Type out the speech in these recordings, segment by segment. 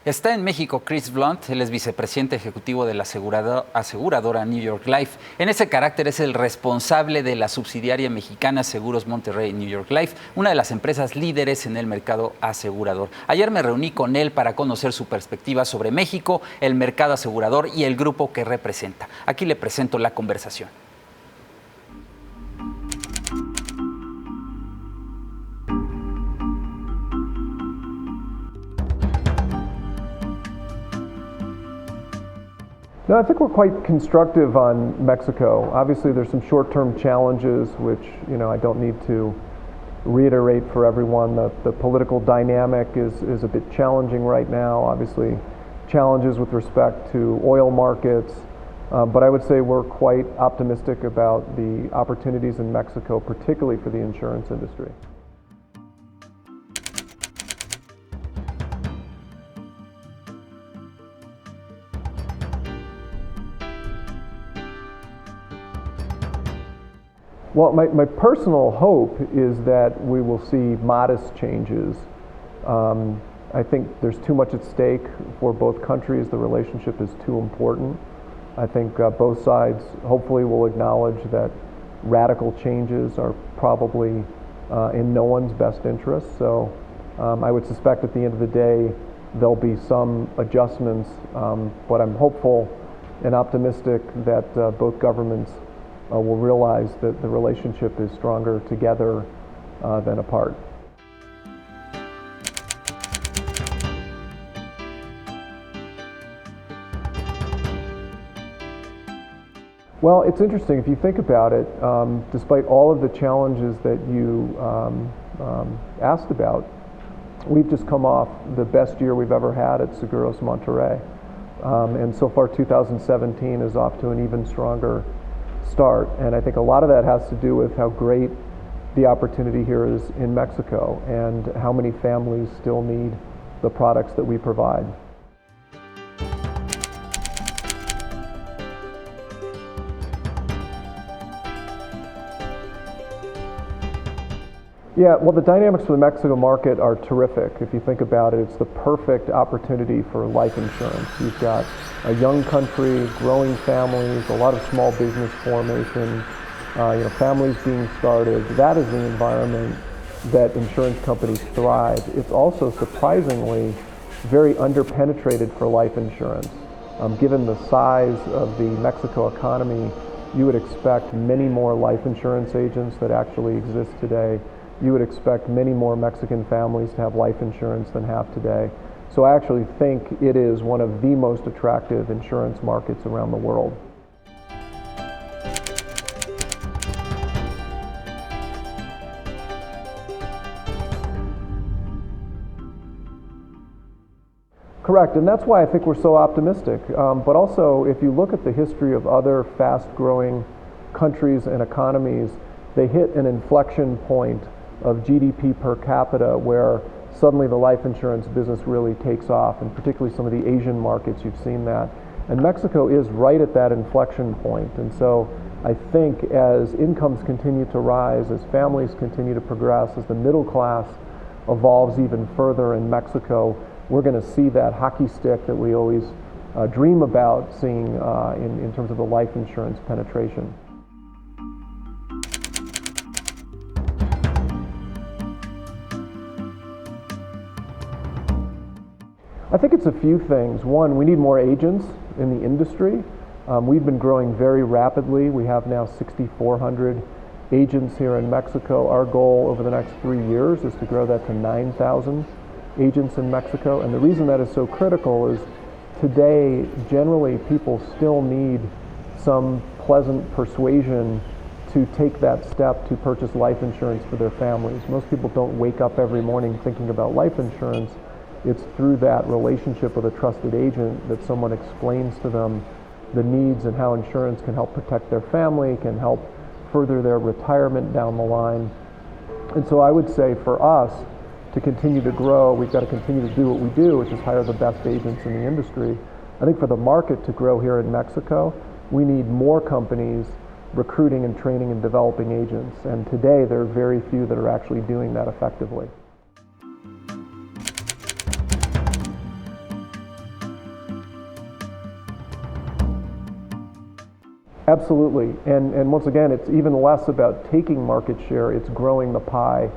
Está en México Chris Blunt, él es vicepresidente ejecutivo de la aseguradora New York Life. En ese carácter es el responsable de la subsidiaria mexicana Seguros Monterrey New York Life, una de las empresas líderes en el mercado asegurador. Ayer me reuní con él para conocer su perspectiva sobre México, el mercado asegurador y el grupo que representa. Aquí le presento la conversación. No, I think we're quite constructive on Mexico. Obviously, there's some short-term challenges, which I don't need to reiterate for everyone. The political dynamic is a bit challenging right now. Obviously, challenges with respect to oil markets, but I would say we're quite optimistic about the opportunities in Mexico, particularly for the insurance industry. Well, my personal hope is that we will see modest changes. I think there's too much at stake for both countries. The relationship is too important. I think both sides hopefully will acknowledge that radical changes are probably in no one's best interest. So I would suspect at the end of the day there'll be some adjustments, but I'm hopeful and optimistic that both governments will realize that the relationship is stronger together than apart. Well, it's interesting. If you think about it, despite all of the challenges that you asked about, we've just come off the best year we've ever had at Seguros Monterrey. And so far 2017 is off to an even stronger start, and I think a lot of that has to do with how great the opportunity here is in Mexico and how many families still need the products that we provide. Yeah, well, the dynamics for the Mexico market are terrific. If you think about it, it's the perfect opportunity for life insurance. You've got a young country, growing families, a lot of small business formation, families being started. That is the environment that insurance companies thrive. It's also surprisingly very underpenetrated for life insurance. Given the size of the Mexico economy, you would expect many more life insurance agents that actually exist today. You would expect many more Mexican families to have life insurance than have today. So I actually think it is one of the most attractive insurance markets around the world. Correct, and that's why I think we're so optimistic. But also, if you look at the history of other fast-growing countries and economies, they hit an inflection point of GDP per capita where suddenly the life insurance business really takes off, and particularly some of the Asian markets, you've seen that. And Mexico is right at that inflection point. And so I think as incomes continue to rise, as families continue to progress, as the middle class evolves even further in Mexico, we're going to see that hockey stick that we always dream about seeing in terms of the life insurance penetration. I think it's a few things. One, we need more agents in the industry. We've been growing very rapidly. We have now 6,400 agents here in Mexico. Our goal over the next 3 years is to grow that to 9,000 agents in Mexico. And the reason that is so critical is today, generally, people still need some pleasant persuasion to take that step to purchase life insurance for their families. Most people don't wake up every morning thinking about life insurance. It's through that relationship with a trusted agent that someone explains to them the needs and how insurance can help protect their family, can help further their retirement down the line. And so I would say for us to continue to grow, we've got to continue to do what we do, which is hire the best agents in the industry. I think for the market to grow here in Mexico, we need more companies recruiting and training and developing agents. And today there are very few that are actually doing that effectively. Absolutely. And once again, it's even less about taking market share, it's growing the pie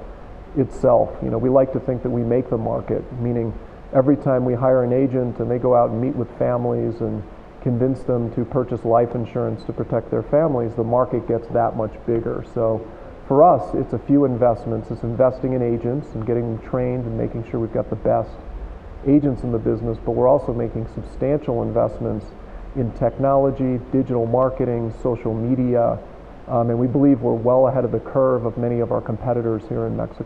itself. You know, we like to think that we make the market, meaning every time we hire an agent and they go out and meet with families and convince them to purchase life insurance to protect their families, the market gets that much bigger. So for us, it's a few investments. It's investing in agents and getting them trained and making sure we've got the best agents in the business, but we're also making substantial investments in technology, digital marketing, social media, and we believe we're well ahead of the curve of many of our competitors here in Mexico.